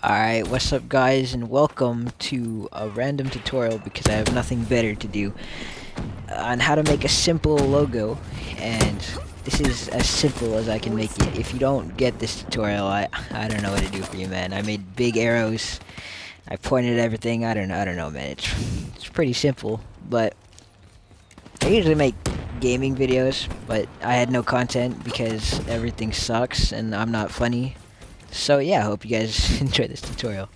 Alright, what's up guys, and welcome to a random tutorial because I have nothing better to do on how to make a simple logo, and this is as simple as I can make it. If you don't get this tutorial, I don't know what to do for you, man. I made big arrows, I pointed at everything. I don't know, man. It's pretty simple, but I usually make gaming videos, but I had no content because everything sucks and I'm not funny. So yeah, I hope you guys enjoy this tutorial.